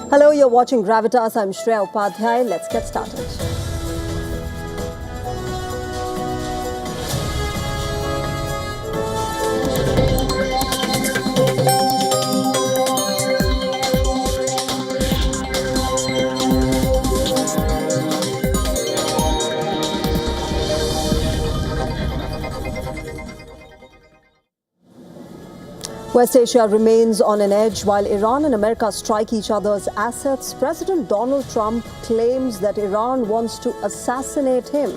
Hello, you're watching Gravitas. I'm Shreya Upadhyay. Let's get started. West Asia remains on an edge while Iran and America strike each other's assets. President Donald Trump claims that Iran wants to assassinate him.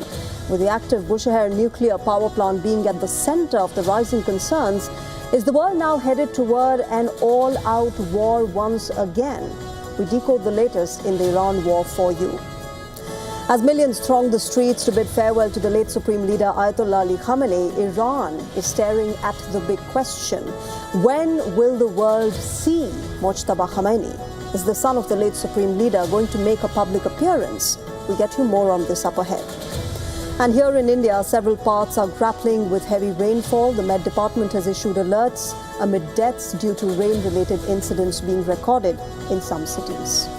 With the active Bushehr nuclear power plant being at the center of the rising concerns, is the world now headed toward an all-out war once again? We decode the latest in the Iran war for you. As millions throng the streets to bid farewell to the late Supreme Leader Ayatollah Ali Khamenei, Iran is staring at the big question. When will the world see Mojtaba Khamenei? Is the son of the late Supreme Leader going to make a public appearance? We'll get you more on this up ahead. And here in India, several parts are grappling with heavy rainfall. The Met Department has issued alerts amid deaths due to rain-related incidents being recorded in some cities.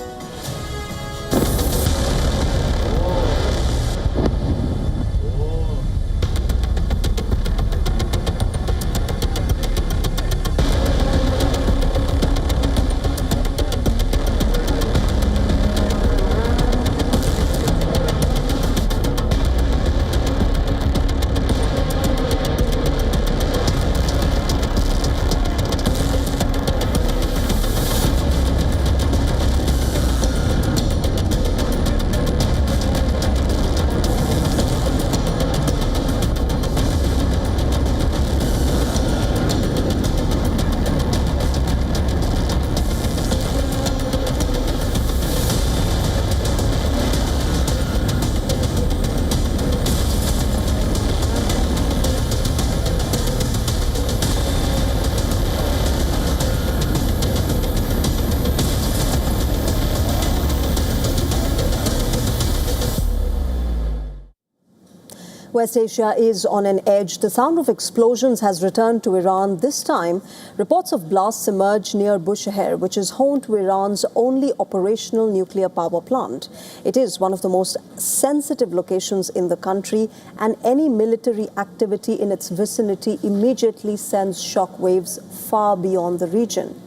West Asia is on an edge. The sound of explosions has returned to Iran. This time, reports of blasts emerged near Bushehr, which is home to Iran's only operational nuclear power plant. It is one of the most sensitive locations in the country, and any military activity in its vicinity immediately sends shockwaves far beyond the region.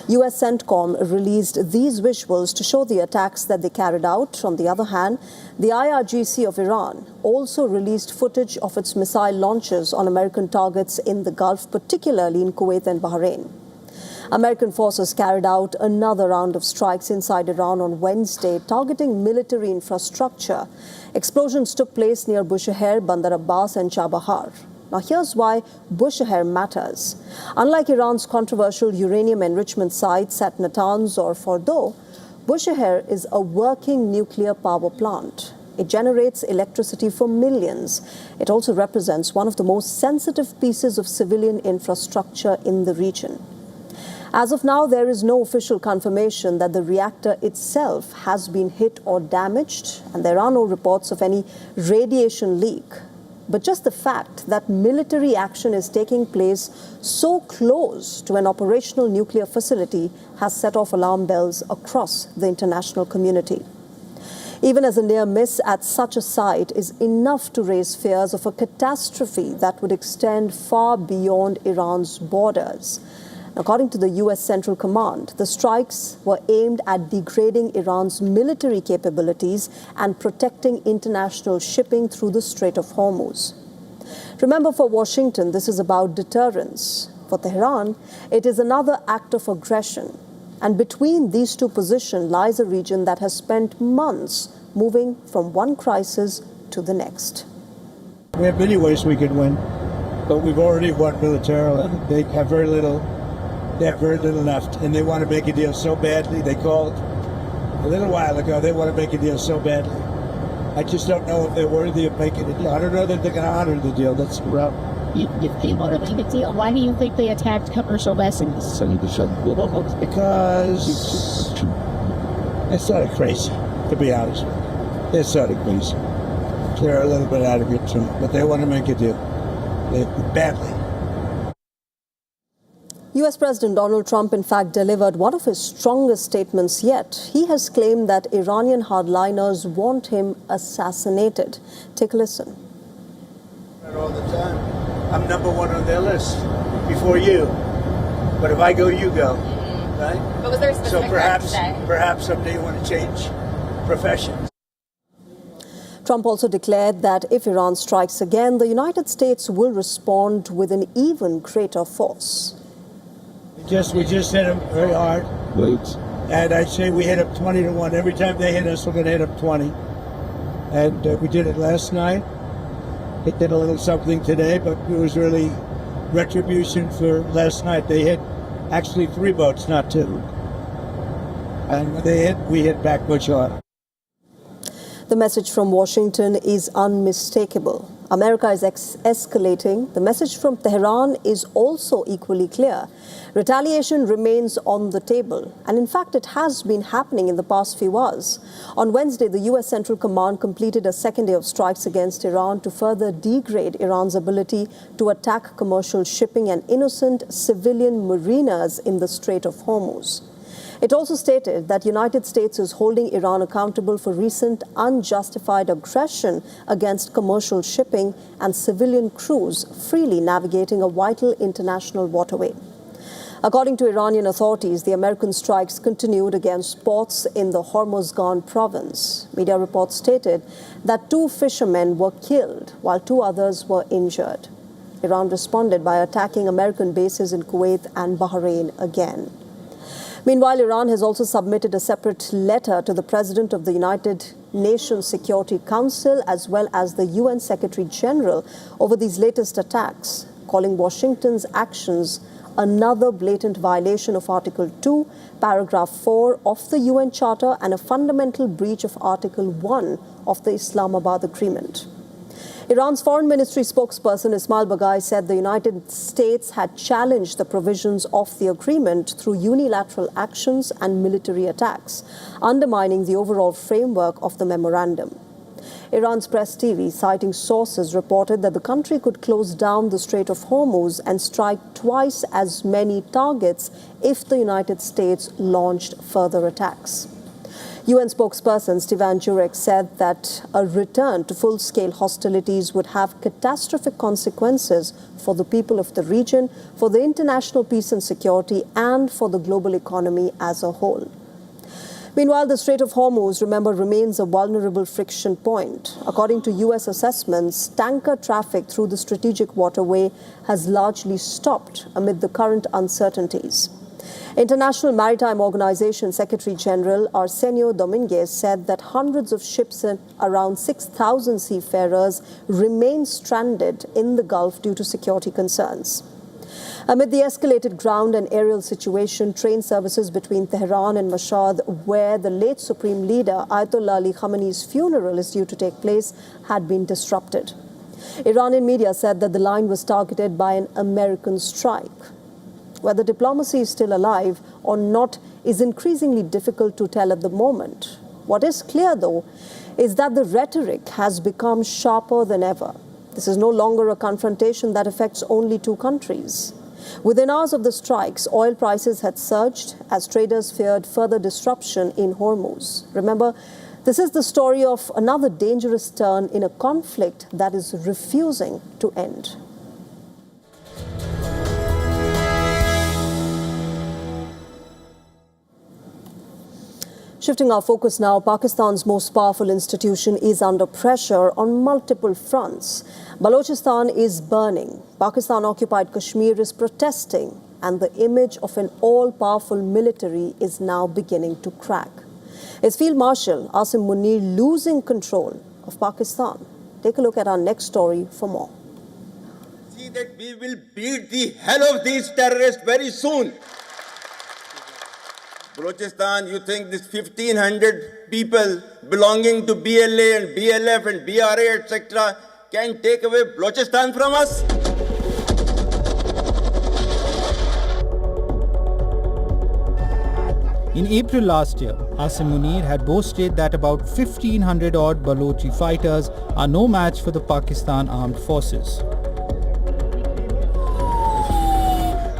US CENTCOM released these visuals to show the attacks that they carried out. On the other hand, the IRGC of Iran also released footage of its missile launches on American targets in the Gulf, particularly in Kuwait and Bahrain. American forces carried out another round of strikes inside Iran on Wednesday, targeting military infrastructure. Explosions took place near Bushehr, Bandar Abbas and Chabahar. Now, here's why Bushehr matters. Unlike Iran's controversial uranium enrichment sites at Natanz or Fordow, Bushehr is a working nuclear power plant. It generates electricity for millions. It also represents one of the most sensitive pieces of civilian infrastructure in the region. As of now, there is no official confirmation that the reactor itself has been hit or damaged, and there are no reports of any radiation leak. But just the fact that military action is taking place so close to an operational nuclear facility has set off alarm bells across the international community. Even as a near miss at such a site is enough to raise fears of a catastrophe that would extend far beyond Iran's borders. According to the US Central Command, the strikes were aimed at degrading Iran's military capabilities and protecting international shipping through the Strait of Hormuz. Remember, for Washington, this is about deterrence. For Tehran, it is another act of aggression. And between these two positions lies a region that has spent months moving from one crisis to the next. We have many ways we could win, but we've already won militarily. They have very little They have very little left, and they want to make a deal so badly. They called a little while ago. They want to make a deal so badly. I just don't know if they're worthy of making a deal. I don't know that they're going to honor the deal. That's the rub. If they want to make a deal, why do you think they attacked commercial vessels? Because they're sort of crazy, to be honest with you. They're sort of crazy. They're a little bit out of it too, but they want to make a deal. Badly. US President Donald Trump, in fact, delivered one of his strongest statements yet. He has claimed that Iranian hardliners want him assassinated. Take a listen. All the time. I'm number one on their list before you. But if I go, you go. Right? But was there a specific perhaps someday you want to change professions. Trump also declared that if Iran strikes again, the United States will respond with an even greater force. We just hit them very hard. And I'd say we hit them 20-1. Every time they hit us, we're going to hit them 20. And we did it last night. It did a little something today, but it was really retribution for last night. They hit actually 3 boats, not 2. And when they hit, we hit back much harder. The message from Washington is unmistakable. America is escalating. The message from Tehran is also equally clear. Retaliation remains on the table, and in fact it has been happening in the past few hours. On Wednesday, the US Central Command completed a second day of strikes against Iran to further degrade Iran's ability to attack commercial shipping and innocent civilian mariners in the Strait of Hormuz. It also stated that the United States is holding Iran accountable for recent unjustified aggression against commercial shipping and civilian crews freely navigating a vital international waterway. According to Iranian authorities, the American strikes continued against ports in the Hormozgan province. Media reports stated that 2 fishermen were killed while 2 others were injured. Iran responded by attacking American bases in Kuwait and Bahrain again. Meanwhile, Iran has also submitted a separate letter to the President of the United Nations Security Council as well as the UN Secretary General over these latest attacks, calling Washington's actions another blatant violation of Article 2, Paragraph 4 of the UN Charter and a fundamental breach of Article 1 of the Islamabad Agreement. Iran's Foreign Ministry spokesperson Ismail Baghai said the United States had challenged the provisions of the agreement through unilateral actions and military attacks, undermining the overall framework of the memorandum. Iran's Press TV, citing sources, reported that the country could close down the Strait of Hormuz and strike twice as many targets if the United States launched further attacks. UN spokesperson Stephane Jurek said that a return to full-scale hostilities would have catastrophic consequences for the people of the region, for the international peace and security, and for the global economy as a whole. Meanwhile, the Strait of Hormuz, remember, remains a vulnerable friction point. According to US assessments, tanker traffic through the strategic waterway has largely stopped amid the current uncertainties. International Maritime Organization Secretary General Arsenio Dominguez said that hundreds of ships and around 6,000 seafarers remain stranded in the Gulf due to security concerns. Amid the escalated ground and aerial situation, train services between Tehran and Mashhad, where the late Supreme Leader Ayatollah Ali Khamenei's funeral is due to take place, had been disrupted. Iranian media said that the line was targeted by an American strike. Whether diplomacy is still alive or not is increasingly difficult to tell at the moment. What is clear, though, is that the rhetoric has become sharper than ever. This is no longer a confrontation that affects only 2 countries. Within hours of the strikes, oil prices had surged as traders feared further disruption in Hormuz. Remember, this is the story of another dangerous turn in a conflict that is refusing to end. Shifting our focus now, Pakistan's most powerful institution is under pressure on multiple fronts. Balochistan is burning, Pakistan-occupied Kashmir is protesting, and the image of an all-powerful military is now beginning to crack. Is Field Marshal Asim Munir losing control of Pakistan? Take a look at our next story for more. See that we will beat the hell of these terrorists very soon. Balochistan, you think this 1,500 people belonging to BLA and BLF and BRA, etc., can take away Balochistan from us? In April last year, Asim Munir had boasted that about 1,500 odd Balochi fighters are no match for the Pakistan armed forces.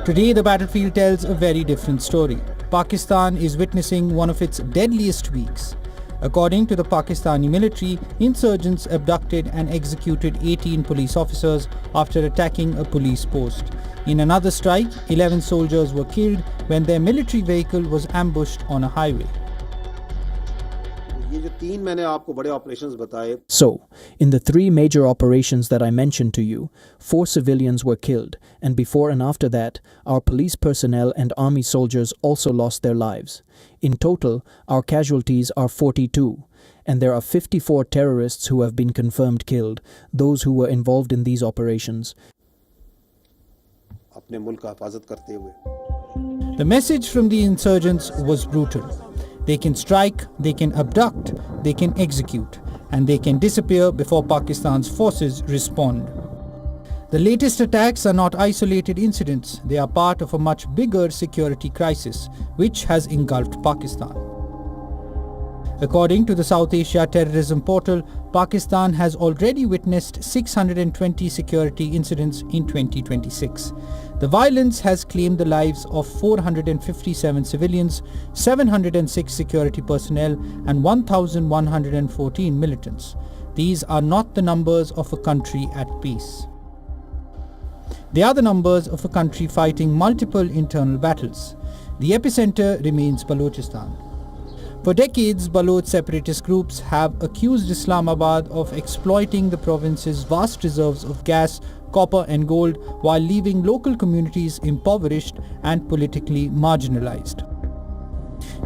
Today, the battlefield tells a very different story. Pakistan is witnessing one of its deadliest weeks. According to the Pakistani military, insurgents abducted and executed 18 police officers after attacking a police post. In another strike, 11 soldiers were killed when their military vehicle was ambushed on a highway. So, in the 3 major operations that I mentioned to you, 4 civilians were killed, and before and after that, our police personnel and army soldiers also lost their lives. In total, our casualties are 42, and there are 54 terrorists who have been confirmed killed, those who were involved in these operations. The message from the insurgents was brutal. They can strike, they can abduct, they can execute, and they can disappear before Pakistan's forces respond. The latest attacks are not isolated incidents, they are part of a much bigger security crisis, which has engulfed Pakistan. According to the South Asia Terrorism Portal, Pakistan has already witnessed 620 security incidents in 2026. The violence has claimed the lives of 457 civilians, 706 security personnel, and 1,114 militants. These are not the numbers of a country at peace. They are the numbers of a country fighting multiple internal battles. The epicenter remains Balochistan. For decades, Baloch separatist groups have accused Islamabad of exploiting the province's vast reserves of gas, copper and gold while leaving local communities impoverished and politically marginalized.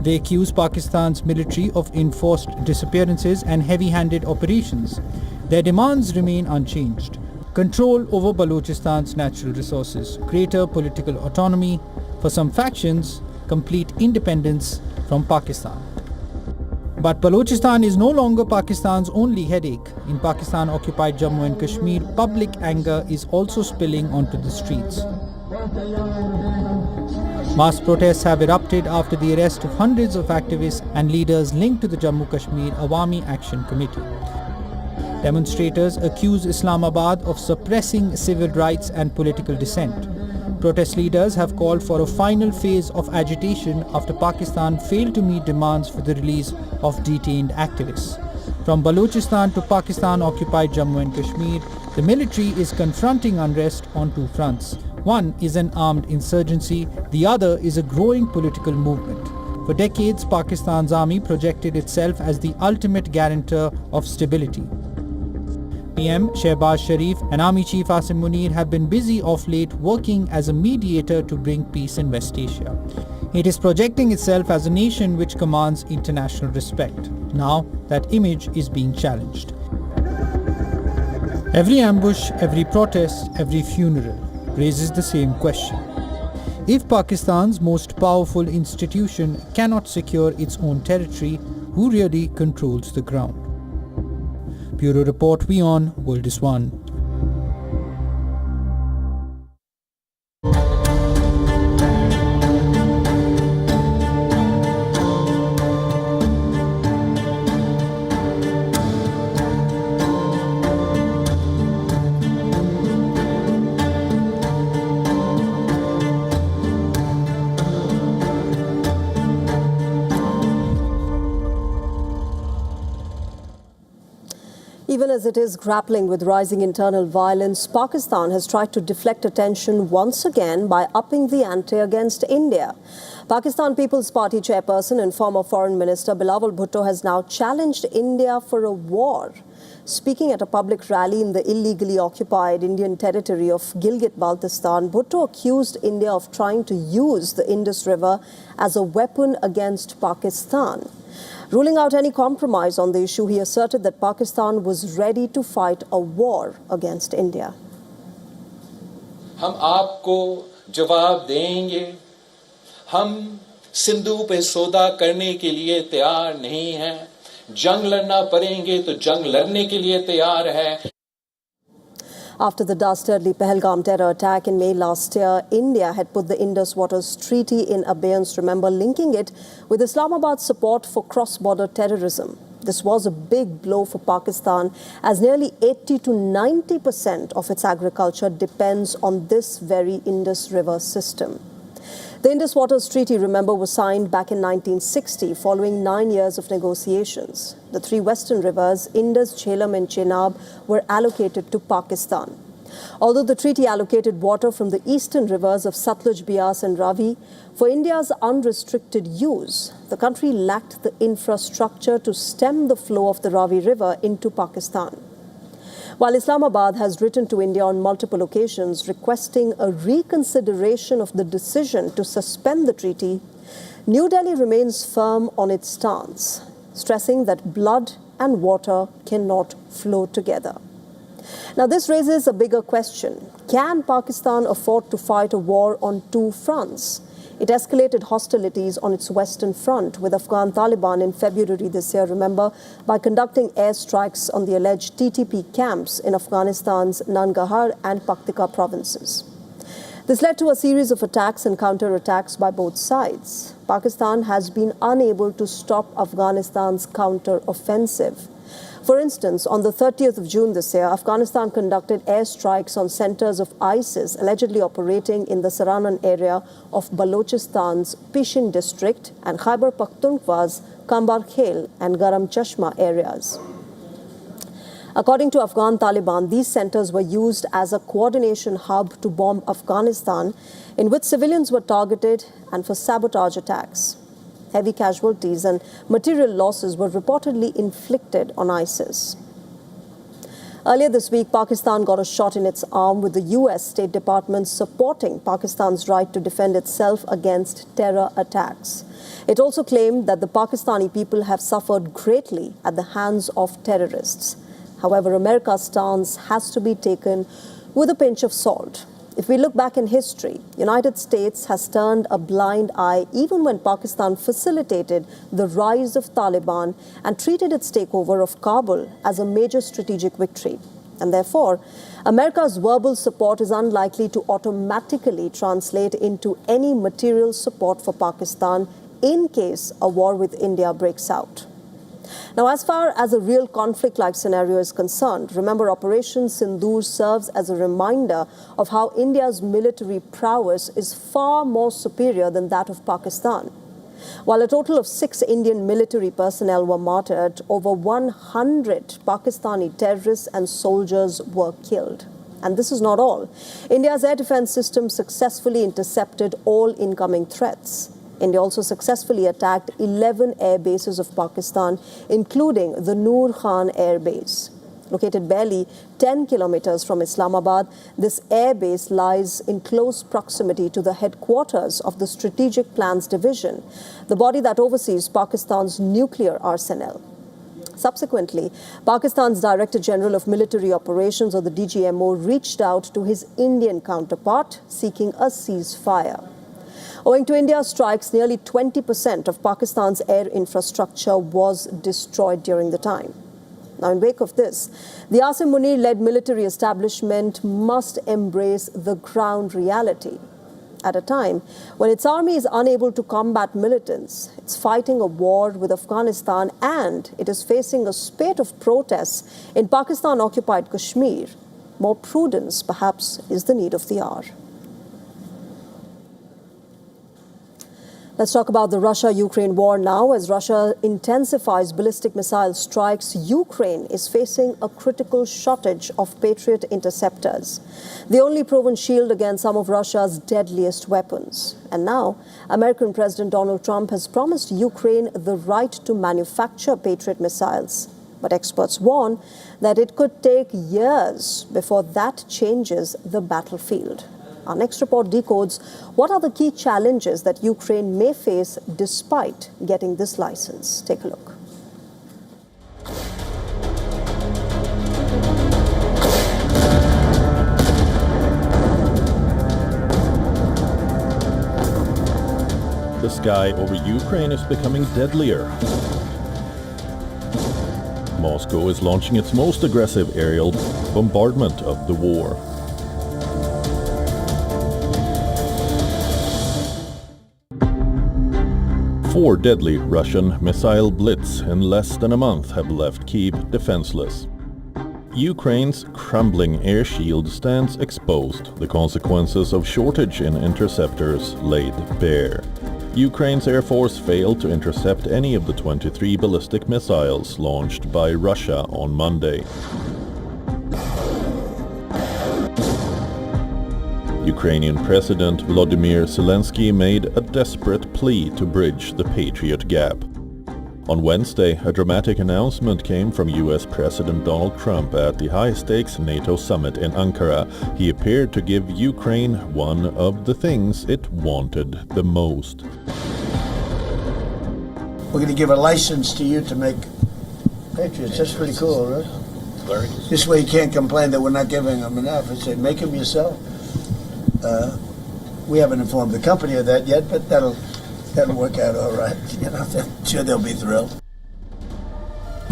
They accuse Pakistan's military of enforced disappearances and heavy-handed operations. Their demands remain unchanged. Control over Balochistan's natural resources, greater political autonomy, for some factions, complete independence from Pakistan. But Balochistan is no longer Pakistan's only headache. In Pakistan-occupied Jammu and Kashmir, public anger is also spilling onto the streets. Mass protests have erupted after the arrest of hundreds of activists and leaders linked to the Jammu Kashmir Awami Action Committee. Demonstrators accuse Islamabad of suppressing civil rights and political dissent. Protest leaders have called for a final phase of agitation after Pakistan failed to meet demands for the release of detained activists. From Balochistan to Pakistan-occupied Jammu and Kashmir, the military is confronting unrest on 2 fronts. One is an armed insurgency, the other is a growing political movement. For decades, Pakistan's army projected itself as the ultimate guarantor of stability. PM Shehbaz Sharif and Army Chief Asim Munir have been busy of late working as a mediator to bring peace in West Asia. It is projecting itself as a nation which commands international respect. Now, that image is being challenged. Every ambush, every protest, every funeral raises the same question. If Pakistan's most powerful institution cannot secure its own territory, who really controls the ground? Bureau Report, WION, World is One. Even as it is grappling with rising internal violence, Pakistan has tried to deflect attention once again by upping the ante against India. Pakistan People's Party chairperson and former Foreign Minister Bilawal Bhutto has now challenged India for a war. Speaking at a public rally in the illegally occupied Indian territory of Gilgit-Baltistan, Bhutto accused India of trying to use the Indus River as a weapon against Pakistan. Ruling out any compromise on the issue, he asserted that Pakistan was ready to fight a war against India. हम आपको जवाब देंगे, हम सिंधु पे सौदा करने के लिए तैयार नहीं है। जंग लड़ना पड़ेंगे तो जंग लड़ने के लिए तैयार है। After the dastardly Pahalgam terror attack in May last year, India had put the Indus Waters Treaty in abeyance, remember, linking it with Islamabad's support for cross-border terrorism. This was a big blow for Pakistan, as nearly 80 to 90% of its agriculture depends on this very Indus River system. The Indus Waters Treaty, remember, was signed back in 1960 following 9 years of negotiations. The three western rivers, Indus, Jhelum and Chenab, were allocated to Pakistan. Although the treaty allocated water from the eastern rivers of Satluj, Beas and Ravi for India's unrestricted use, the country lacked the infrastructure to stem the flow of the Ravi River into Pakistan. While Islamabad has written to India on multiple occasions requesting a reconsideration of the decision to suspend the treaty, New Delhi remains firm on its stance, stressing that blood and water cannot flow together. Now, this raises a bigger question. Can Pakistan afford to fight a war on two fronts? It escalated hostilities on its western front with Afghan Taliban in February this year, remember, by conducting airstrikes on the alleged TTP camps in Afghanistan's Nangarhar and Paktika provinces. This led to a series of attacks and counterattacks by both sides. Pakistan has been unable to stop Afghanistan's counter-offensive. For instance, on the 30th of June this year, Afghanistan conducted airstrikes on centers of ISIS allegedly operating in the Saranan area of Balochistan's Pishin district and Khyber Pakhtunkhwa's Kambar Khel and Garam Chashma areas. According to Afghan Taliban, these centers were used as a coordination hub to bomb Afghanistan, in which civilians were targeted, and for sabotage attacks. Heavy casualties and material losses were reportedly inflicted on ISIS. Earlier this week, Pakistan got a shot in its arm with the US State Department supporting Pakistan's right to defend itself against terror attacks. It also claimed that the Pakistani people have suffered greatly at the hands of terrorists. However, America's stance has to be taken with a pinch of salt. If we look back in history, United States has turned a blind eye even when Pakistan facilitated the rise of Taliban and treated its takeover of Kabul as a major strategic victory. And therefore, America's verbal support is unlikely to automatically translate into any material support for Pakistan in case a war with India breaks out. Now, as far as a real conflict-like scenario is concerned, remember, Operation Sindoor serves as a reminder of how India's military prowess is far more superior than that of Pakistan. While a total of 6 Indian military personnel were martyred, over 100 Pakistani terrorists and soldiers were killed. And this is not all. India's air defense system successfully intercepted all incoming threats. India also successfully attacked 11 air bases of Pakistan, including the Noor Khan Air Base. Located barely 10 kilometers from Islamabad, this air base lies in close proximity to the headquarters of the Strategic Plans Division, the body that oversees Pakistan's nuclear arsenal. Subsequently, Pakistan's Director General of Military Operations, or the DGMO, reached out to his Indian counterpart seeking a ceasefire. Owing to India's strikes, nearly 20% of Pakistan's air infrastructure was destroyed during the time. Now, in wake of this, the Asim Munir-led military establishment must embrace the ground reality. At a time when its army is unable to combat militants, it's fighting a war with Afghanistan, and it is facing a spate of protests in Pakistan-occupied Kashmir, more prudence perhaps is the need of the hour. Let's talk about the Russia-Ukraine war now. As Russia intensifies ballistic missile strikes, Ukraine is facing a critical shortage of Patriot interceptors, the only proven shield against some of Russia's deadliest weapons. And now, American President Donald Trump has promised Ukraine the right to manufacture Patriot missiles. But experts warn that it could take years before that changes the battlefield. Our next report decodes what are the key challenges that Ukraine may face despite getting this license. Take a look. the sky over Ukraine is becoming deadlier. Moscow is launching its most aggressive aerial bombardment of the war. Four deadly Russian missile blitz in less than a month have left Kyiv defenseless. Ukraine's crumbling air shield stands exposed, the consequences of shortage in interceptors laid bare. Ukraine's Air Force failed to intercept any of the 23 ballistic missiles launched by Russia on Monday. Ukrainian President Volodymyr Zelensky made a desperate plea to bridge the Patriot Gap. On Wednesday, a dramatic announcement came from US President Donald Trump at the high-stakes NATO summit in Ankara. He appeared to give Ukraine one of the things it wanted the most. We're going to give a license to you to make Patriots. That's pretty cool, right? This way you can't complain that we're not giving them enough. I say, make them yourself. We haven't informed the company of that yet, but that'll work out all right. You know, I'm sure they'll be thrilled.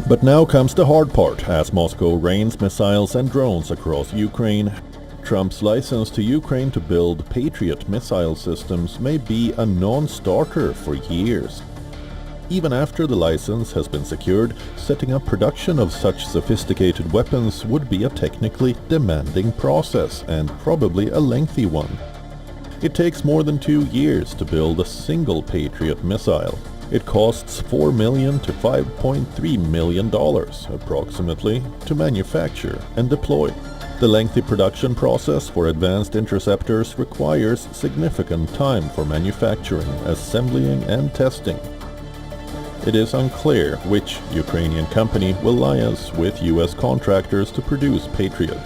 But now comes the hard part, as Moscow rains missiles and drones across Ukraine. Trump's license to Ukraine to build Patriot missile systems may be a non-starter for years. Even after the license has been secured, setting up production of such sophisticated weapons would be a technically demanding process, and probably a lengthy one. It takes more than 2 years to build a single Patriot missile. It costs $4 million to $5.3 million, approximately, to manufacture and deploy. The lengthy production process for advanced interceptors requires significant time for manufacturing, assembling, and testing. It is unclear which Ukrainian company will liaise with US contractors to produce Patriot.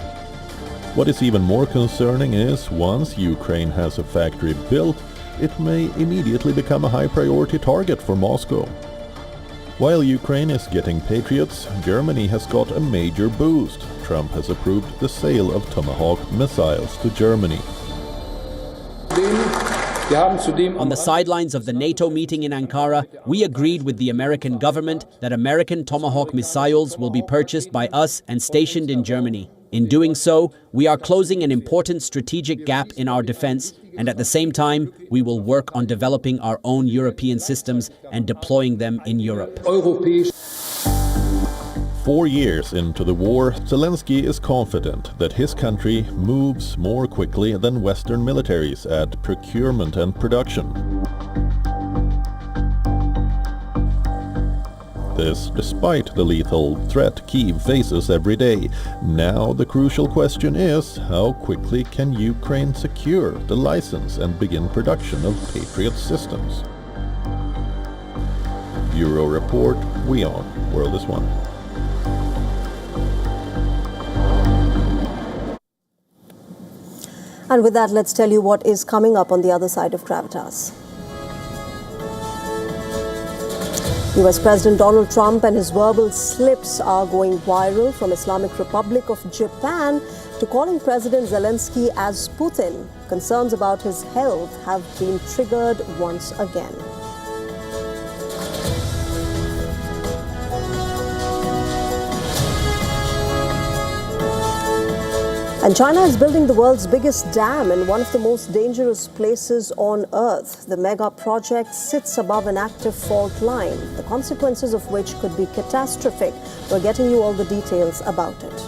What is even more concerning is, once Ukraine has a factory built, it may immediately become a high-priority target for Moscow. While Ukraine is getting Patriots, Germany has got a major boost. Trump has approved the sale of Tomahawk missiles to Germany. On the sidelines of the NATO meeting in Ankara, we agreed with the American government that American Tomahawk missiles will be purchased by us and stationed in Germany. In doing so, we are closing an important strategic gap in our defense, and at the same time, we will work on developing our own European systems and deploying them in Europe. 4 years into the war, Zelensky is confident that his country moves more quickly than Western militaries at procurement and production. This despite the lethal threat Kyiv faces every day. Now the crucial question is, how quickly can Ukraine secure the license and begin production of Patriot systems? Bureau Report, WION, World is One. And with that, let's tell you what is coming up on the other side of gravitas. US President Donald Trump and his verbal slips are going viral, from Islamic Republic of Japan to calling President Zelensky as Putin. Concerns about his health have been triggered once again. And China is building the world's biggest dam in one of the most dangerous places on Earth. The mega project sits above an active fault line, the consequences of which could be catastrophic. We're getting you all the details about it.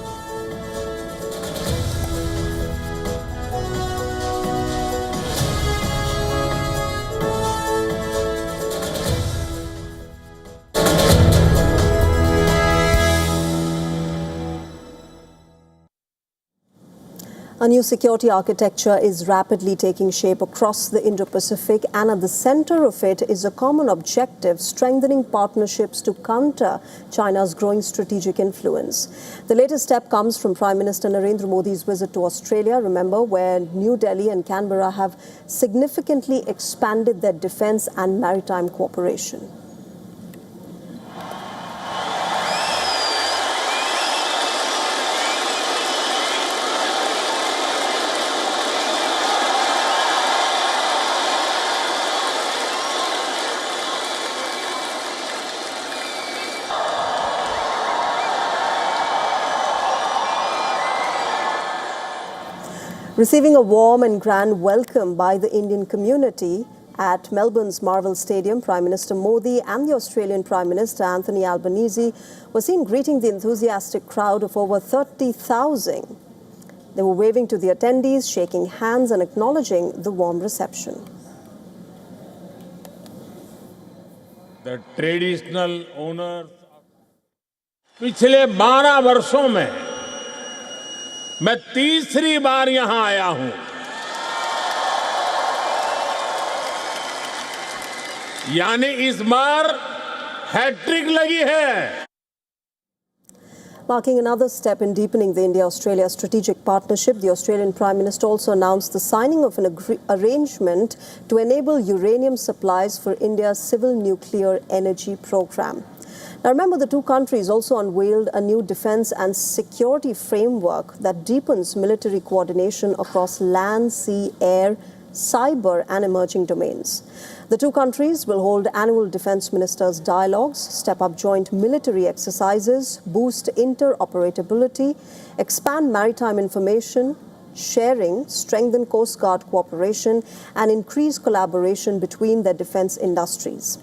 A new security architecture is rapidly taking shape across the Indo-Pacific, and at the center of it is a common objective: strengthening partnerships to counter China's growing strategic influence. The latest step comes from Prime Minister Narendra Modi's visit to Australia, remember, where New Delhi and Canberra have significantly expanded their defense and maritime cooperation. Receiving a warm and grand welcome by the Indian community at Melbourne's Marvel Stadium, Prime Minister Modi and the Australian Prime Minister Anthony Albanese were seen greeting the enthusiastic crowd of over 30,000. They were waving to the attendees, shaking hands and acknowledging the warm reception. The traditional owners. पिछले 12 वर्षों में मैं तीसरी बार यहां आया हूं. यानी इस बार हैट्रिक लगी है. Marking another step in deepening the India-Australia strategic partnership, the Australian Prime Minister also announced the signing of an arrangement to enable uranium supplies for India's civil nuclear energy program. Now remember, the two countries also unveiled a new defense and security framework that deepens military coordination across land, sea, air, cyber and emerging domains. The two countries will hold annual defense ministers' dialogues, step up joint military exercises, boost interoperability, expand maritime information sharing, strengthen Coast Guard cooperation, and increase collaboration between their defense industries.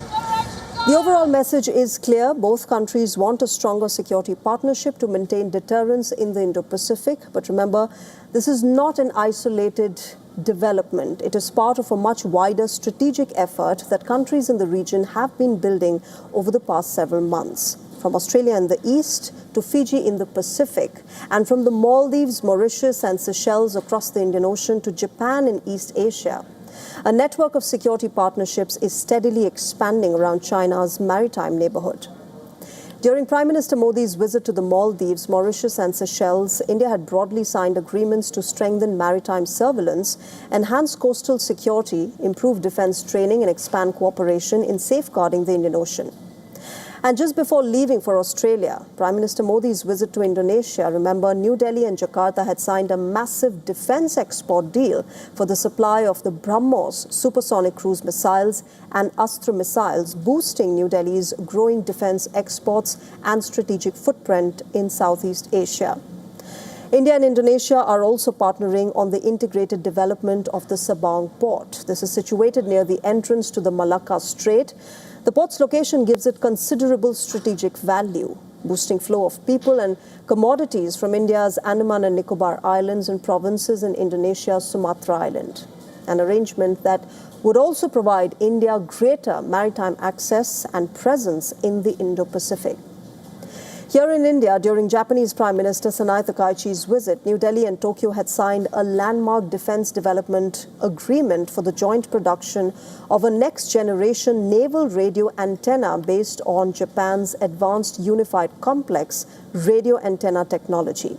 The overall message is clear. Both countries want a stronger security partnership to maintain deterrence in the Indo-Pacific. But remember, this is not an isolated development. It is part of a much wider strategic effort that countries in the region have been building over the past several months. From Australia in the east to Fiji in the Pacific, and from the Maldives, Mauritius and Seychelles across the Indian Ocean to Japan in East Asia. A network of security partnerships is steadily expanding around China's maritime neighborhood. During Prime Minister Modi's visit to the Maldives, Mauritius and Seychelles, India had broadly signed agreements to strengthen maritime surveillance, enhance coastal security, improve defense training and expand cooperation in safeguarding the Indian Ocean. And just before leaving for Australia, Prime Minister Modi's visit to Indonesia, remember, New Delhi and Jakarta had signed a massive defense export deal for the supply of the BrahMos supersonic cruise missiles and Astra missiles, boosting New Delhi's growing defense exports and strategic footprint in Southeast Asia. India and Indonesia are also partnering on the integrated development of the Sabang port. This is situated near the entrance to the Malacca Strait. The port's location gives it considerable strategic value, boosting flow of people and commodities from India's Andaman and Nicobar Islands and provinces in Indonesia's Sumatra Island. An arrangement that would also provide India greater maritime access and presence in the Indo-Pacific. Here in India, during Japanese Prime Minister Sanae Takaichi's visit, New Delhi and Tokyo had signed a landmark defense development agreement for the joint production of a next-generation naval radio antenna based on Japan's Advanced Unified Complex radio antenna technology.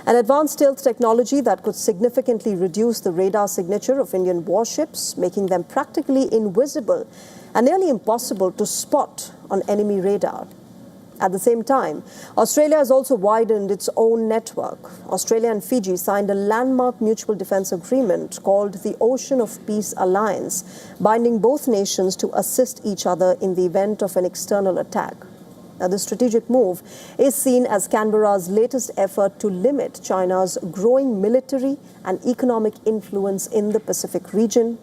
An advanced stealth technology that could significantly reduce the radar signature of Indian warships, making them practically invisible and nearly impossible to spot on enemy radar. At the same time, Australia has also widened its own network. Australia and Fiji signed a landmark mutual defense agreement called the Ocean of Peace Alliance, binding both nations to assist each other in the event of an external attack. Now, this strategic move is seen as Canberra's latest effort to limit China's growing military and economic influence in the Pacific region.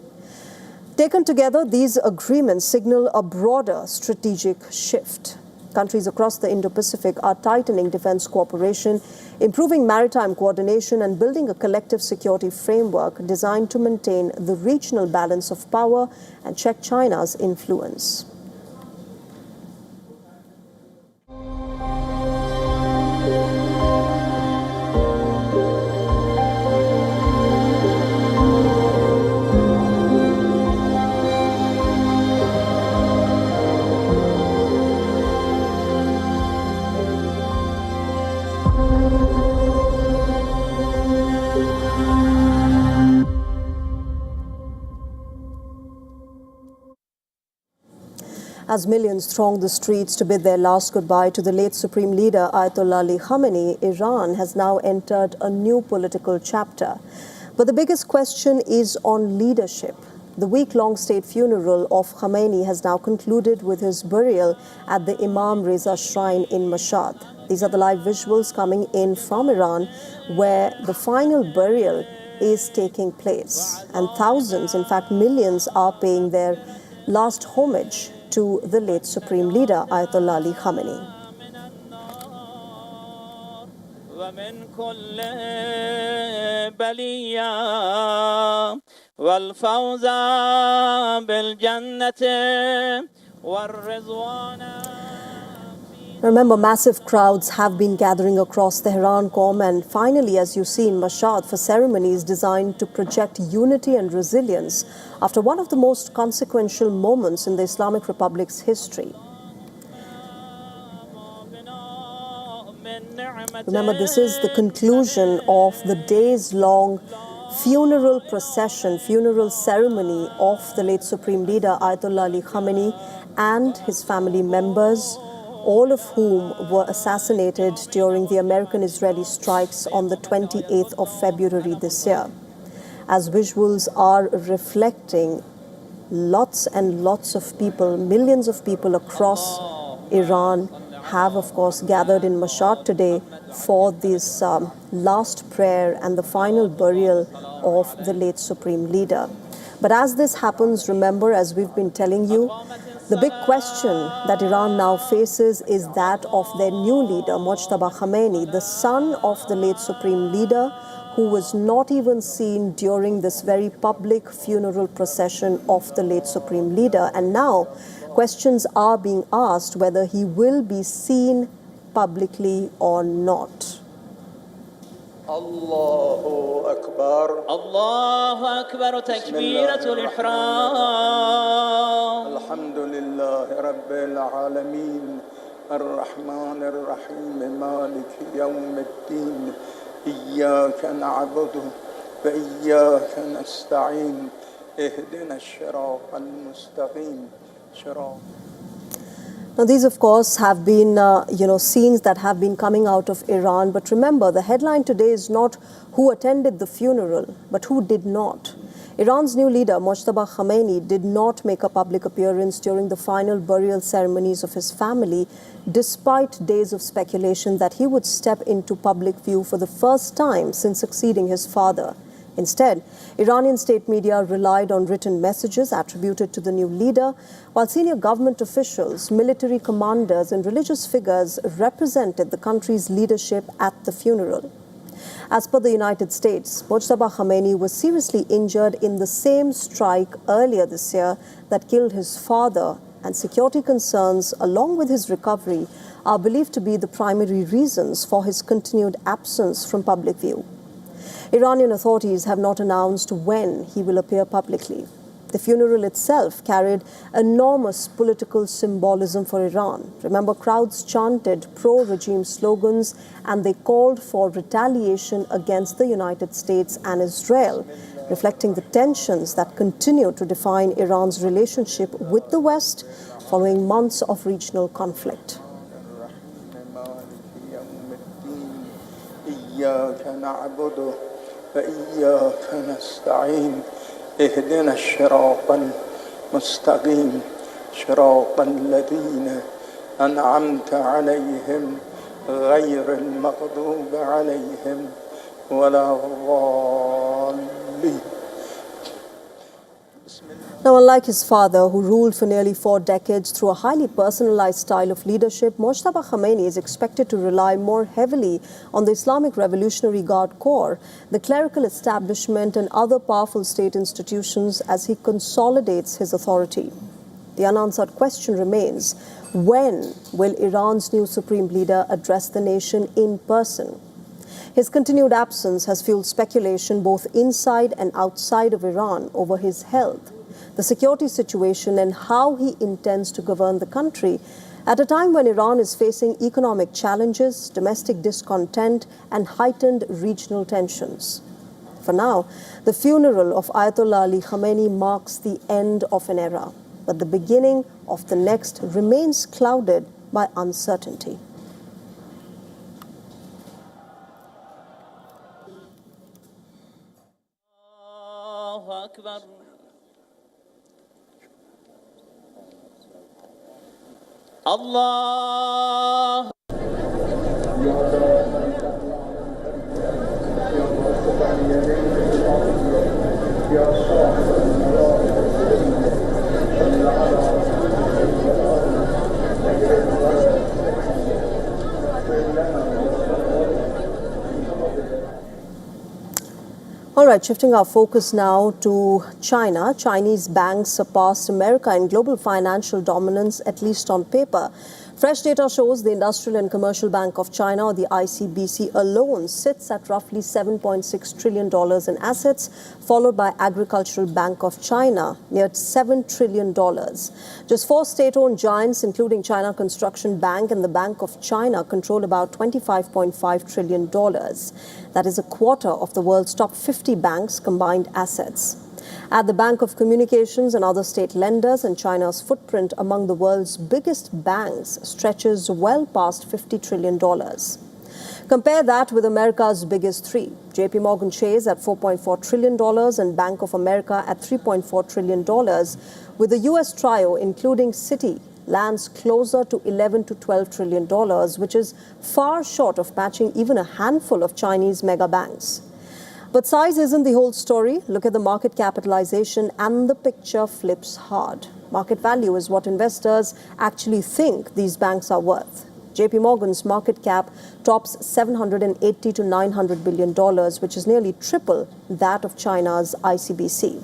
Taken together, these agreements signal a broader strategic shift. Countries across the Indo-Pacific are tightening defense cooperation, improving maritime coordination, and building a collective security framework designed to maintain the regional balance of power and check China's influence. As millions throng the streets to bid their last goodbye to the late Supreme Leader Ayatollah Ali Khamenei, Iran has now entered a new political chapter. But the biggest question is on leadership. The week-long state funeral of Khamenei has now concluded with his burial at the Imam Reza Shrine in Mashhad. These are the live visuals coming in from Iran, where the final burial is taking place, and thousands, in fact millions, are paying their last homage to the late Supreme Leader Ayatollah Ali Khamenei. Remember, massive crowds have been gathering across Tehran, Qom, and finally, as you see in Mashhad, for ceremonies designed to project unity and resilience after one of the most consequential moments in the Islamic Republic's history. Remember, this is the conclusion of the days-long funeral procession, funeral ceremony of the late Supreme Leader Ayatollah Ali Khamenei and his family members, all of whom were assassinated during the American-Israeli strikes on the 28th of February this year. As visuals are reflecting, lots and lots of people, millions of people across Iran have, of course, gathered in Mashhad today for this last prayer and the final burial of the late Supreme Leader. But as this happens, remember, as we've been telling you, the big question that Iran now faces is that of their new leader, Mojtaba Khamenei, the son of the late Supreme Leader, who was not even seen during this very public funeral procession of the late Supreme Leader. And now questions are being asked whether he will be seen publicly or not. Allahu Akbar. Allahu Akbar. Takbiratul Ihram. Alhamdulillah Rabbil Alameen. Ar-Rahman Ar-Rahim. Malik Yawm Ad-Din. Iyyaka na'budu wa iyyaka nasta'in. Ihdina ash-shirata al-mustaqim. Now, these, of course, have been, scenes that have been coming out of Iran. But remember, the headline today is not who attended the funeral, but who did not. Iran's new leader, Mojtaba Khamenei, did not make a public appearance during the final burial ceremonies of his family, despite days of speculation that he would step into public view for the first time since succeeding his father. Instead, Iranian state media relied on written messages attributed to the new leader, while senior government officials, military commanders, and religious figures represented the country's leadership at the funeral. As per the United States, Mojtaba Khamenei was seriously injured in the same strike earlier this year that killed his father, and security concerns, along with his recovery, are believed to be the primary reasons for his continued absence from public view. Iranian authorities have not announced when he will appear publicly. The funeral itself carried enormous political symbolism for Iran. Remember, crowds chanted pro-regime slogans and they called for retaliation against the United States and Israel, reflecting the tensions that continue to define Iran's relationship with the West following months of regional conflict. فإياك نستعين اهدنا الصراط المستقيم صراط الذين أنعمت عليهم غير المغضوب عليهم ولا الضالين. Now, unlike his father, who ruled for nearly 4 decades through a highly personalized style of leadership, Mojtaba Khamenei is expected to rely more heavily on the Islamic Revolutionary Guard Corps, the clerical establishment, and other powerful state institutions as he consolidates his authority. The unanswered question remains, when will Iran's new supreme leader address the nation in person? His continued absence has fueled speculation both inside and outside of Iran over his health, the security situation, and how he intends to govern the country at a time when Iran is facing economic challenges, domestic discontent, and heightened regional tensions. For now, the funeral of Ayatollah Ali Khamenei marks the end of an era, but the beginning of the next remains clouded by uncertainty. Allah. All right, shifting our focus now to China. Chinese banks surpassed America in global financial dominance, at least on paper. Fresh data shows the Industrial and Commercial Bank of China, or the ICBC, alone sits at roughly $7.6 trillion in assets, followed by Agricultural Bank of China, near $7 trillion. Just four state-owned giants, including China Construction Bank and the Bank of China, control about $25.5 trillion. That is a quarter of the world's top 50 banks' combined assets. At the Bank of Communications and other state lenders, and China's footprint among the world's biggest banks stretches well past $50 trillion. Compare that with America's biggest three: JP Morgan Chase at $4.4 trillion and Bank of America at $3.4 trillion, with the U.S. trio, including Citi, lands closer to $11 to $12 trillion, which is far short of matching even a handful of Chinese mega banks. But size isn't the whole story. Look at the market capitalization and the picture flips hard. Market value is what investors actually think these banks are worth. JP Morgan's market cap tops $780 to $900 billion, which is nearly triple that of China's ICBC.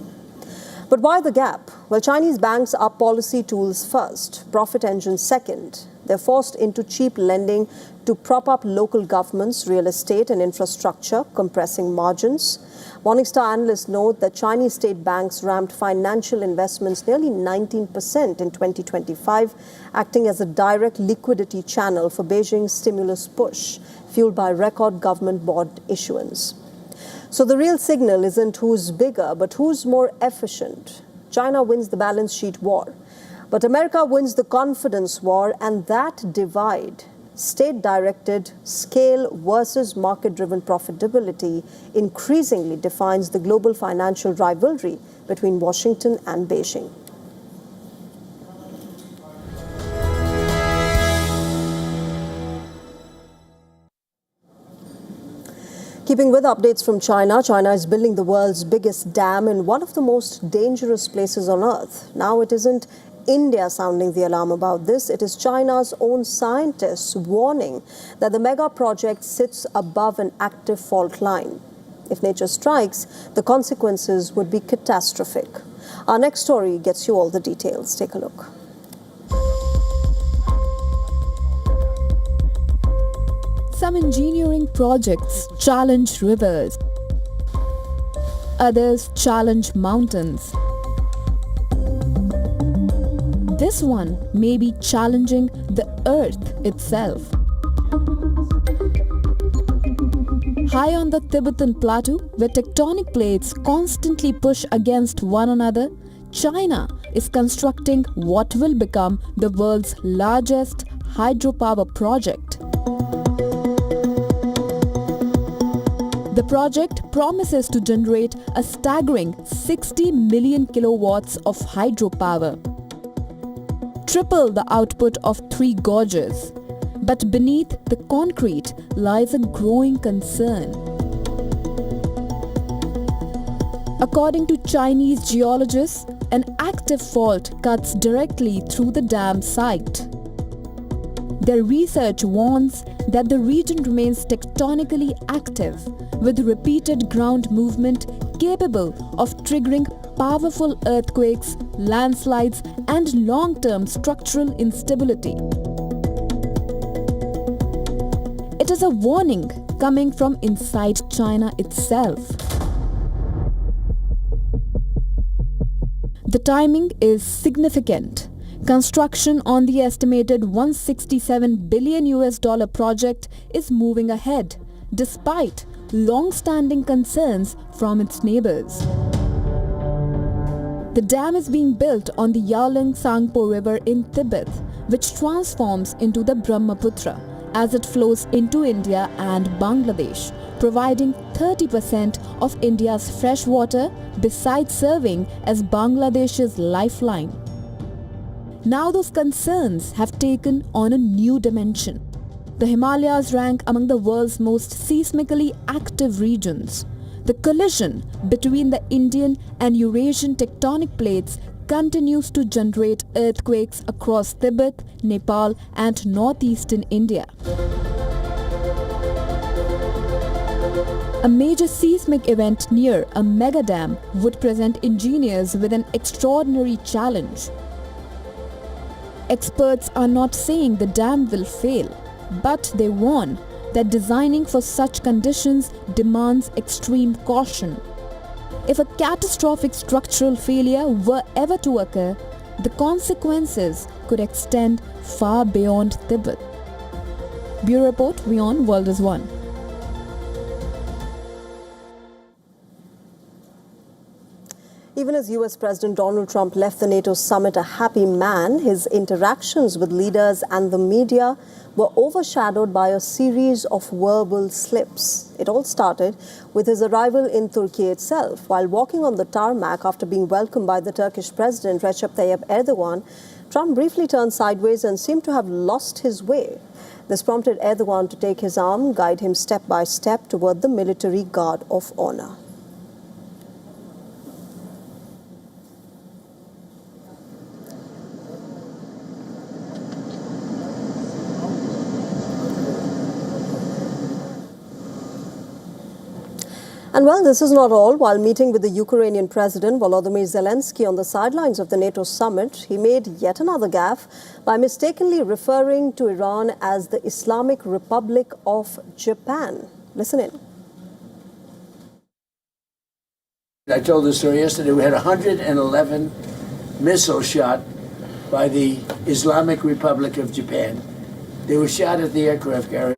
But why the gap? Well, Chinese banks are policy tools first, profit engines second. They're forced into cheap lending to prop up local governments, real estate and infrastructure, compressing margins. Morningstar analysts note that Chinese state banks ramped financial investments nearly 19% in 2025, acting as a direct liquidity channel for Beijing's stimulus push, fueled by record government bond issuance. So the real signal isn't who's bigger, but who's more efficient. China wins the balance sheet war, but America wins the confidence war, and that divide, state-directed scale versus market-driven profitability, increasingly defines the global financial rivalry between Washington and Beijing. Keeping with updates from China, China is building the world's biggest dam in one of the most dangerous places on Earth. Now it isn't India sounding the alarm about this. It is China's own scientists warning that the mega project sits above an active fault line. If nature strikes, the consequences would be catastrophic. Our next story gets you all the details. Take a look. Some engineering projects challenge rivers. Others challenge mountains. This one may be challenging the earth itself. High on the Tibetan plateau, where tectonic plates constantly push against one another, China is constructing what will become the world's largest hydropower project. The project promises to generate a staggering 60 million kilowatts of hydropower, triple the output of 3 gorges. But beneath the concrete lies a growing concern. According to Chinese geologists, an active fault cuts directly through the dam site. Their research warns that the region remains tectonically active, with repeated ground movement capable of triggering powerful earthquakes, landslides, and long-term structural instability. It is a warning coming from inside China itself. The timing is significant. Construction on the estimated $167 billion project is moving ahead, despite long-standing concerns from its neighbors. The dam is being built on the Yarlung-Tsangpo River in Tibet, which transforms into the Brahmaputra as it flows into India and Bangladesh, providing 30% of India's fresh water, besides serving as Bangladesh's lifeline. Now those concerns have taken on a new dimension. The Himalayas rank among the world's most seismically active regions. The collision between the Indian and Eurasian tectonic plates continues to generate earthquakes across Tibet, Nepal and northeastern India. A major seismic event near a mega dam would present engineers with an extraordinary challenge. Experts are not saying the dam will fail, but they warn that designing for such conditions demands extreme caution. If a catastrophic structural failure were ever to occur, the consequences could extend far beyond Tibet. Bureau Report, WION World is One. Even as US President Donald Trump left the NATO summit a happy man, his interactions with leaders and the media were overshadowed by a series of verbal slips. It all started with his arrival in Turkey itself. While walking on the tarmac after being welcomed by the Turkish President Recep Tayyip Erdogan, Trump briefly turned sideways and seemed to have lost his way. This prompted Erdogan to take his arm, guide him step by step toward the military guard of honor. And well, this is not all. While meeting with the Ukrainian President Volodymyr Zelensky on the sidelines of the NATO summit, he made yet another gaffe by mistakenly referring to Iran as the Islamic Republic of Japan. Listen in. I told this story yesterday. We had 111 missiles shot by the Islamic Republic of Japan. They were shot at the aircraft carrier.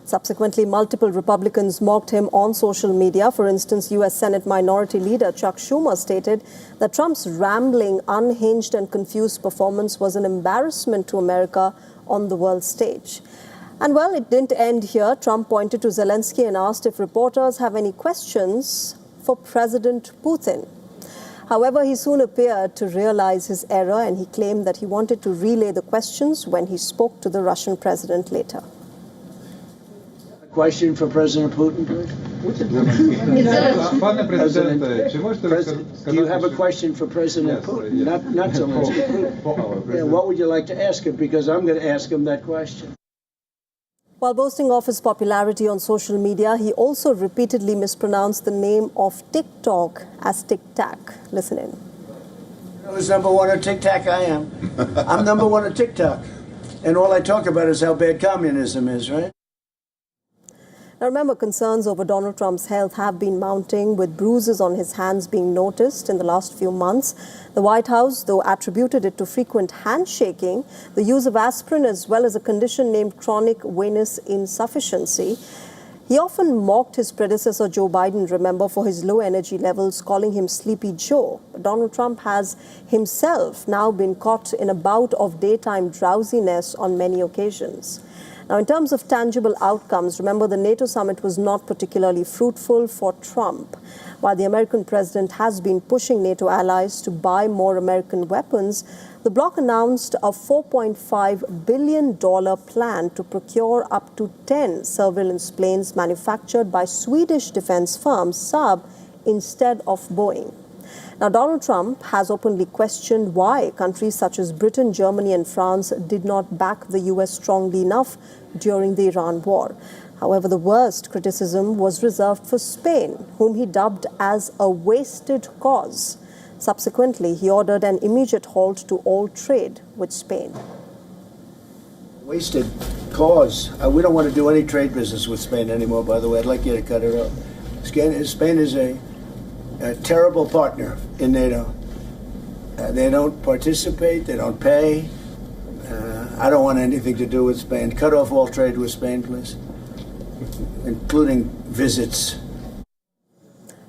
Subsequently, multiple Republicans mocked him on social media. For instance, U.S. Senate Minority Leader Chuck Schumer stated that Trump's rambling, unhinged and confused performance was an embarrassment to America on the world stage. And well, it didn't end here. Trump pointed to Zelensky and asked if reporters have any questions for President Putin. However, he soon appeared to realize his error and he claimed that he wanted to relay the questions when he spoke to the Russian president later. Question for President Putin, please? Do you have a question for President Putin? Not so much Putin. Yeah, what would you like to ask him? Because I'm going to ask him that question. While boasting of his popularity on social media, he also repeatedly mispronounced the name of TikTok as Tic Tac. Listen in. Who's number one on TikTok? I am. I'm number one on TikTok. And all I talk about is how bad communism is, right? Now remember, concerns over Donald Trump's health have been mounting, with bruises on his hands being noticed in the last few months. The White House, though, attributed it to frequent handshaking, the use of aspirin, as well as a condition named chronic venous insufficiency. He often mocked his predecessor, Joe Biden, remember, for his low energy levels, calling him Sleepy Joe. But Donald Trump has himself now been caught in a bout of daytime drowsiness on many occasions. Now, in terms of tangible outcomes, remember, the NATO summit was not particularly fruitful for Trump. While the American president has been pushing NATO allies to buy more American weapons, the bloc announced a $4.5 billion plan to procure up to 10 surveillance planes manufactured by Swedish defense firm Saab instead of Boeing. Now, Donald Trump has openly questioned why countries such as Britain, Germany and France did not back the US strongly enough during the Iran war. However, the worst criticism was reserved for Spain, whom he dubbed as a wasted cause. Subsequently, he ordered an immediate halt to all trade with Spain. Wasted cause. We don't want to do any trade business with Spain anymore, by the way. I'd like you to cut it off. Spain is a terrible partner in NATO. They don't participate, they don't pay. I don't want anything to do with Spain. Cut off all trade with Spain, please, including visits.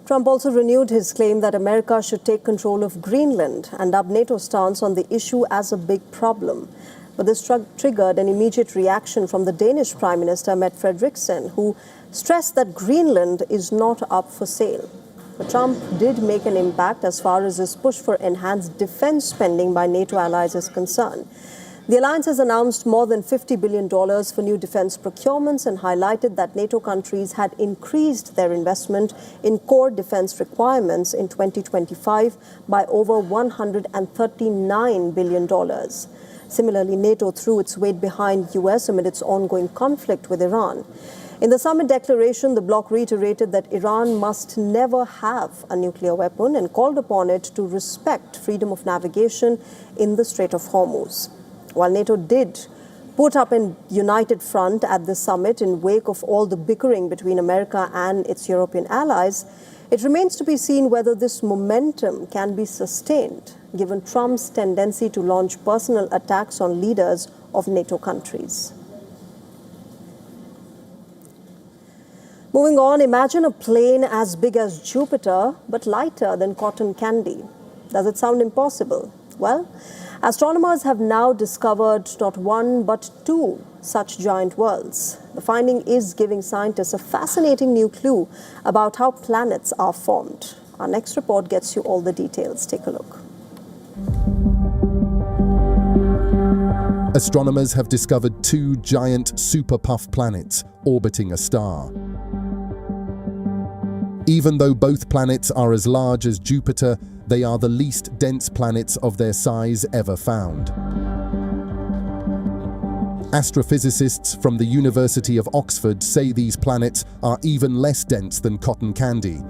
Trump also renewed his claim that America should take control of Greenland and dubbed NATO's stance on the issue as a big problem. But this triggered an immediate reaction from the Danish Prime Minister, Mette Frederiksen, who stressed that Greenland is not up for sale. But Trump did make an impact as far as his push for enhanced defense spending by NATO allies is concerned. The alliance has announced more than $50 billion for new defense procurements and highlighted that NATO countries had increased their investment in core defense requirements in 2025 by over $139 billion. Similarly, NATO threw its weight behind US amid its ongoing conflict with Iran. In the summit declaration, the bloc reiterated that Iran must never have a nuclear weapon and called upon it to respect freedom of navigation in the Strait of Hormuz. While NATO did put up a united front at the summit in wake of all the bickering between America and its European allies, it remains to be seen whether this momentum can be sustained, given Trump's tendency to launch personal attacks on leaders of NATO countries. Moving on, imagine a plane as big as Jupiter, but lighter than cotton candy. Does it sound impossible? Well, astronomers have now discovered not one but two such giant worlds. The finding is giving scientists a fascinating new clue about how planets are formed. Our next report gets you all the details. Take a look. Astronomers have discovered two giant super-puff planets orbiting a star. Even though both planets are as large as Jupiter, they are the least dense planets of their size ever found. Astrophysicists from the University of Oxford say these planets are even less dense than cotton candy.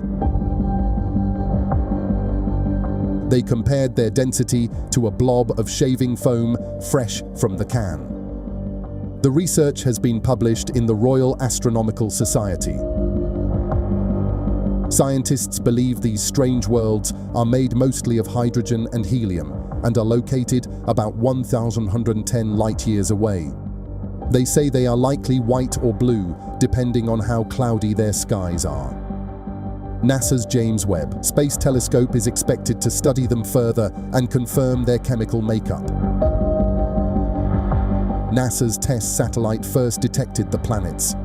They compared their density to a blob of shaving foam fresh from the can. The research has been published in the Royal Astronomical Society. Scientists believe these strange worlds are made mostly of hydrogen and helium and are located about 1,110 light-years away. They say they are likely white or blue, depending on how cloudy their skies are. NASA's James Webb Space Telescope is expected to study them further and confirm their chemical makeup. NASA's TESS satellite first detected the planets.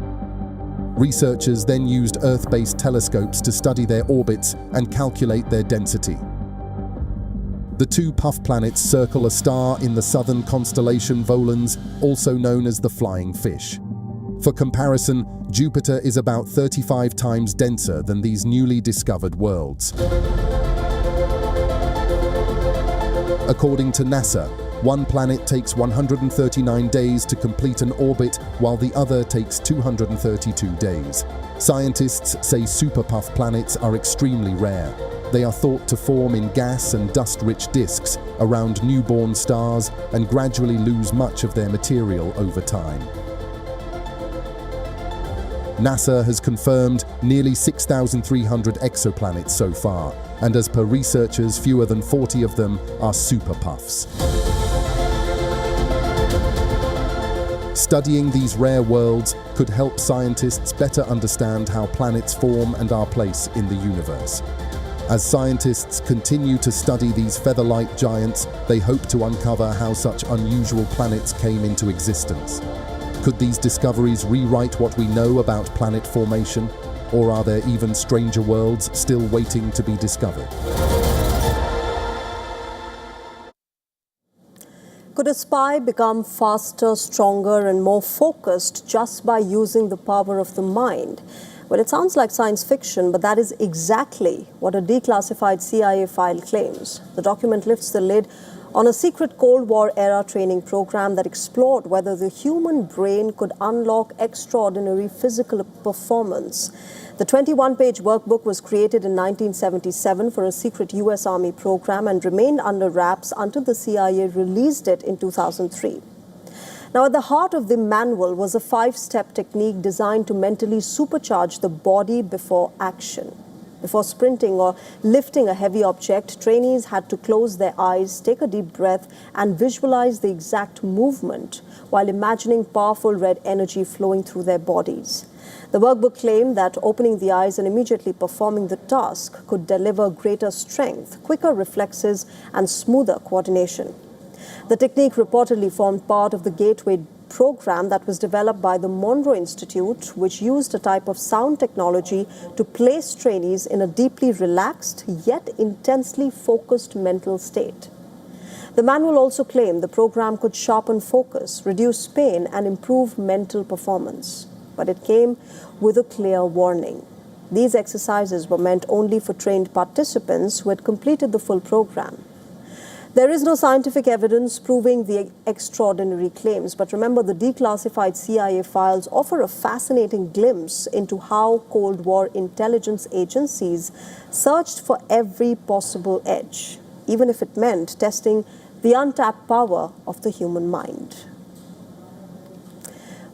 Researchers then used Earth-based telescopes to study their orbits and calculate their density. The two puff planets circle a star in the southern constellation Volans, also known as the Flying Fish. For comparison, Jupiter is about 35 times denser than these newly discovered worlds. According to NASA, one planet takes 139 days to complete an orbit, while the other takes 232 days. Scientists say superpuff planets are extremely rare. They are thought to form in gas and dust-rich disks around newborn stars and gradually lose much of their material over time. NASA has confirmed nearly 6,300 exoplanets so far, and as per researchers, fewer than 40 of them are superpuffs. Studying these rare worlds could help scientists better understand how planets form and our place in the universe. As scientists continue to study these feather-light giants, they hope to uncover how such unusual planets came into existence. Could these discoveries rewrite what we know about planet formation, or are there even stranger worlds still waiting to be discovered? Could a spy become faster, stronger, and more focused just by using the power of the mind? Well, it sounds like science fiction, but that is exactly what a declassified CIA file claims. The document lifts the lid on a secret Cold War-era training program that explored whether the human brain could unlock extraordinary physical performance. The 21-page workbook was created in 1977 for a secret U.S. Army program and remained under wraps until the CIA released it in 2003. Now, at the heart of the manual was a 5-step technique designed to mentally supercharge the body before action. Before sprinting or lifting a heavy object, trainees had to close their eyes, take a deep breath, and visualize the exact movement while imagining powerful red energy flowing through their bodies. The workbook claimed that opening the eyes and immediately performing the task could deliver greater strength, quicker reflexes, and smoother coordination. The technique reportedly formed part of the Gateway program that was developed by the Monroe Institute, which used a type of sound technology to place trainees in a deeply relaxed yet intensely focused mental state. The manual also claimed the program could sharpen focus, reduce pain, and improve mental performance. But it came with a clear warning. These exercises were meant only for trained participants who had completed the full program. There is no scientific evidence proving the extraordinary claims, but remember, the declassified CIA files offer a fascinating glimpse into how Cold War intelligence agencies searched for every possible edge, even if it meant testing the untapped power of the human mind.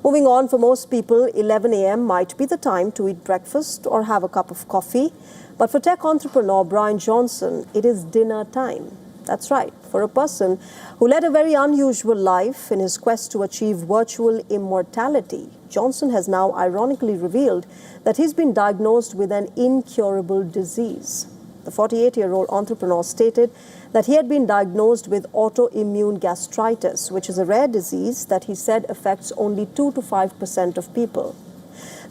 Moving on, for most people, 11 a.m. might be the time to eat breakfast or have a cup of coffee. But for tech entrepreneur Bryan Johnson, it is dinner time. That's right, for a person who led a very unusual life in his quest to achieve virtual immortality, Johnson has now ironically revealed that he's been diagnosed with an incurable disease. The 48-year-old entrepreneur stated that he had been diagnosed with autoimmune gastritis, which is a rare disease that he said affects only 2 to 5% of people.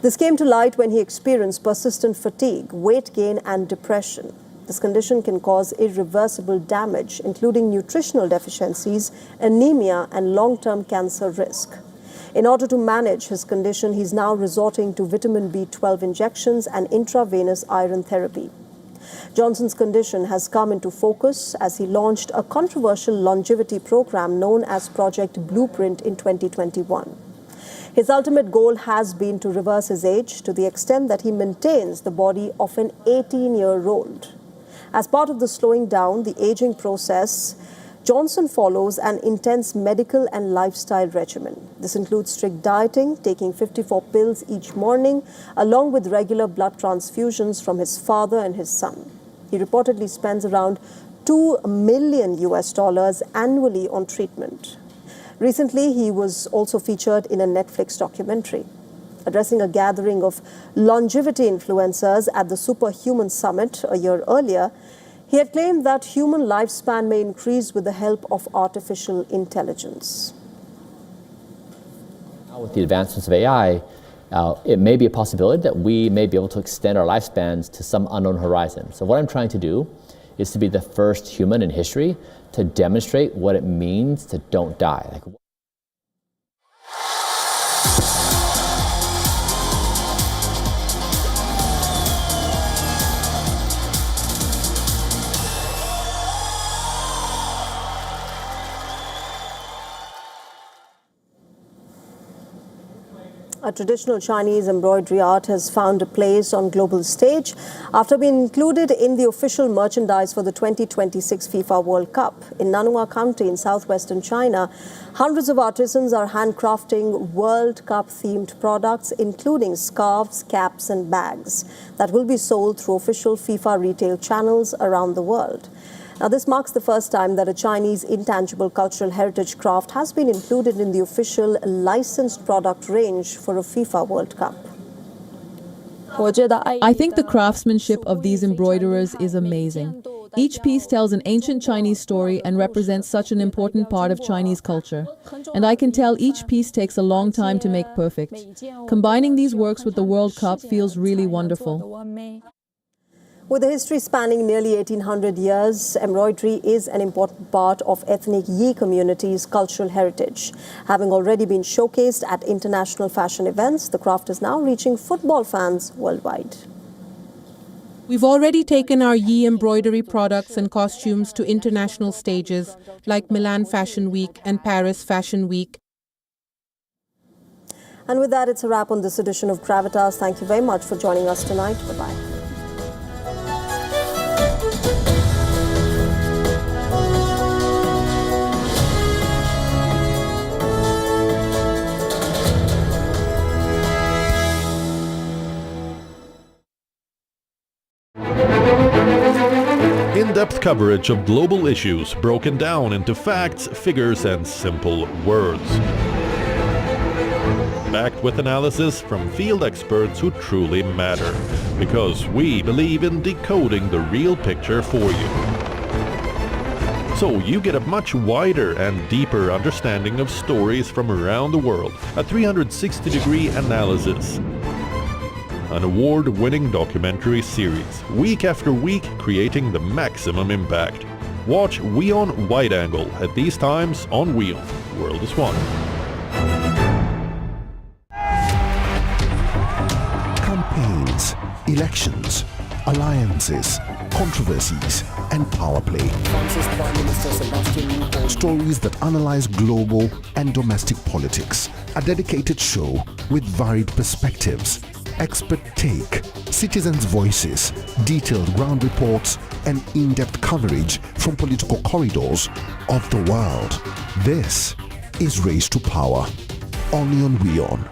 This came to light when he experienced persistent fatigue, weight gain, and depression. This condition can cause irreversible damage, including nutritional deficiencies, anemia, and long-term cancer risk. In order to manage his condition, he's now resorting to vitamin B12 injections and intravenous iron therapy. Johnson's condition has come into focus as he launched a controversial longevity program known as Project Blueprint in 2021. His ultimate goal has been to reverse his age to the extent that he maintains the body of an 18-year-old. As part of the slowing down the aging process, Johnson follows an intense medical and lifestyle regimen. This includes strict dieting, taking 54 pills each morning, along with regular blood transfusions from his father and his son. He reportedly spends around $2 million annually on treatment. Recently, he was also featured in a Netflix documentary. Addressing a gathering of longevity influencers at the Superhuman Summit a year earlier, he had claimed that human lifespan may increase with the help of artificial intelligence. Now with the advancements of AI, it may be a possibility that we may be able to extend our lifespans to some unknown horizon. So what I'm trying to do is to be the first human in history to demonstrate what it means to don't die. A traditional Chinese embroidery art has found a place on global stage after being included in the official merchandise for the 2026 FIFA World Cup. In Nanhua County in southwestern China, hundreds of artisans are handcrafting World Cup-themed products, including scarves, caps, and bags that will be sold through official FIFA retail channels around the world. Now, this marks the first time that a Chinese intangible cultural heritage craft has been included in the official licensed product range for a FIFA World Cup. I think the craftsmanship of these embroiderers is amazing. Each piece tells an ancient Chinese story and represents such an important part of Chinese culture. And I can tell each piece takes a long time to make perfect. Combining these works with the World Cup feels really wonderful. With a history spanning nearly 1800 years, embroidery is an important part of ethnic Yi community's cultural heritage. Having already been showcased at international fashion events, the craft is now reaching football fans worldwide. We've already taken our Yi embroidery products and costumes to international stages like Milan Fashion Week and Paris Fashion Week. And with that, it's a wrap on this edition of Gravitas. Thank you very much for joining us tonight. Bye-bye. In-depth coverage of global issues broken down into facts, figures, and simple words. Backed with analysis from field experts who truly matter, because we believe in decoding the real picture for you. So you get a much wider and deeper understanding of stories from around the world, a 360-degree analysis. An award-winning documentary series, week after week creating the maximum impact. Watch WION Wide Angle at these times on WION. World is One. Campaigns, elections, alliances, controversies, and power play. Stories that analyze global and domestic politics. A dedicated show with varied perspectives, expert take, citizens' voices, detailed ground reports, and in-depth coverage from political corridors of the world. This is Race to Power, only on WION.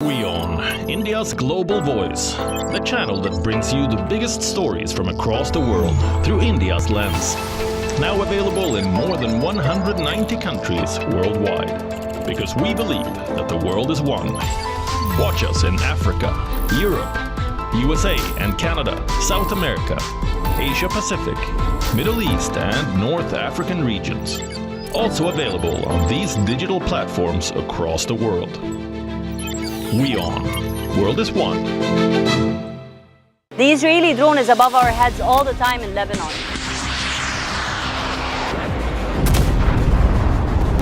WION, India's global voice, the channel that brings you the biggest stories from across the world through India's lens. Now available in more than 190 countries worldwide, because we believe that the world is one. Watch us in Africa, Europe, USA and Canada, South America, Asia-Pacific, Middle East and North African regions. Also available on these digital platforms across the world. WION, World is One. The Israeli drone is above our heads all the time in Lebanon.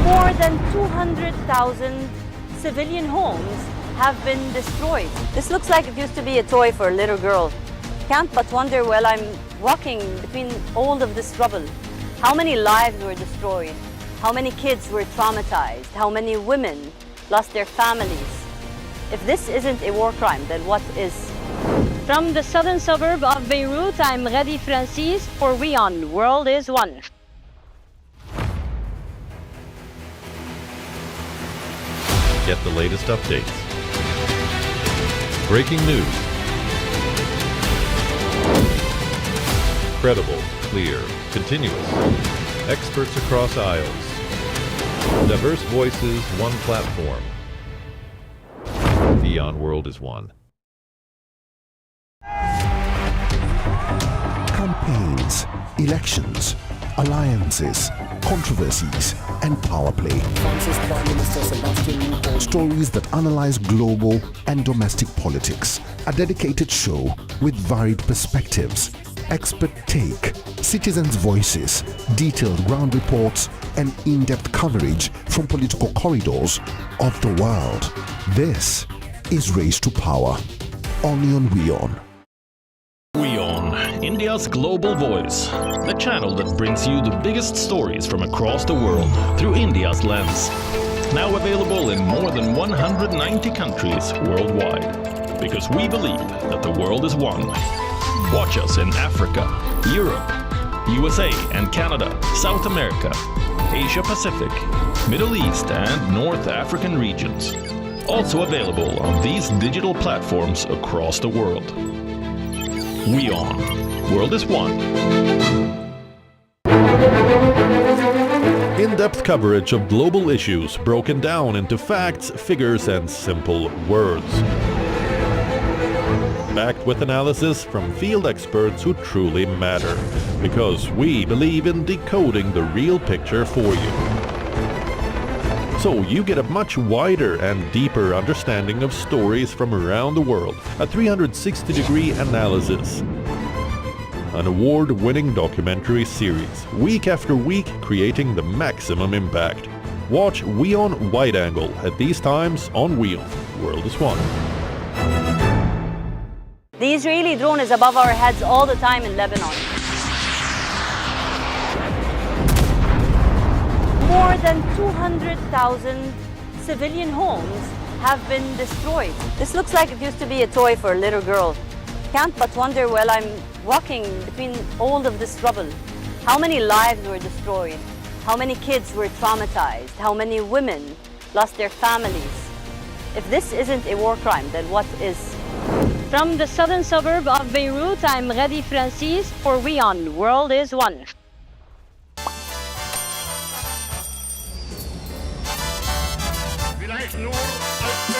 More than 200,000 civilian homes have been destroyed. This looks like it used to be a toy for a little girl. Can't but wonder while I'm walking between all of this rubble, how many lives were destroyed, how many kids were traumatized, how many women lost their families. If this isn't a war crime, then what is? From the southern suburb of Beirut, I'm Redi Francis for WION, World is One. Get the latest updates. Breaking news. Credible, clear, continuous. Experts across aisles. Diverse voices, one platform. WION World is One. Campaigns, elections, alliances, controversies, and power play. Stories that analyze global and domestic politics. A dedicated show with varied perspectives, expert take, citizens' voices, detailed ground reports, and in-depth coverage from political corridors of the world. This is Race to Power, only on WION. WION, India's global voice, the channel that brings you the biggest stories from across the world through India's lens. Now available in more than 190 countries worldwide, because we believe that the world is one. Watch us in Africa, Europe, USA and Canada, South America, Asia-Pacific, Middle East and North African regions. Also available on these digital platforms across the world. WION, World is One. In-depth coverage of global issues broken down into facts, figures, and simple words. Backed with analysis from field experts who truly matter, because we believe in decoding the real picture for you. So you get a much wider and deeper understanding of stories from around the world, a 360-degree analysis. An award-winning documentary series, week after week creating the maximum impact. Watch WION Wide Angle at these times on WION. World is One. The Israeli drone is above our heads all the time in Lebanon. More than 200,000 civilian homes have been destroyed. This looks like it used to be a toy for a little girl. Can't but wonder while I'm walking between all of this rubble, how many lives were destroyed, how many kids were traumatized, how many women lost their families. If this isn't a war crime, then what is? From the southern suburb of Beirut, I'm Redi Francis for WION, World is One. Vielleicht nur als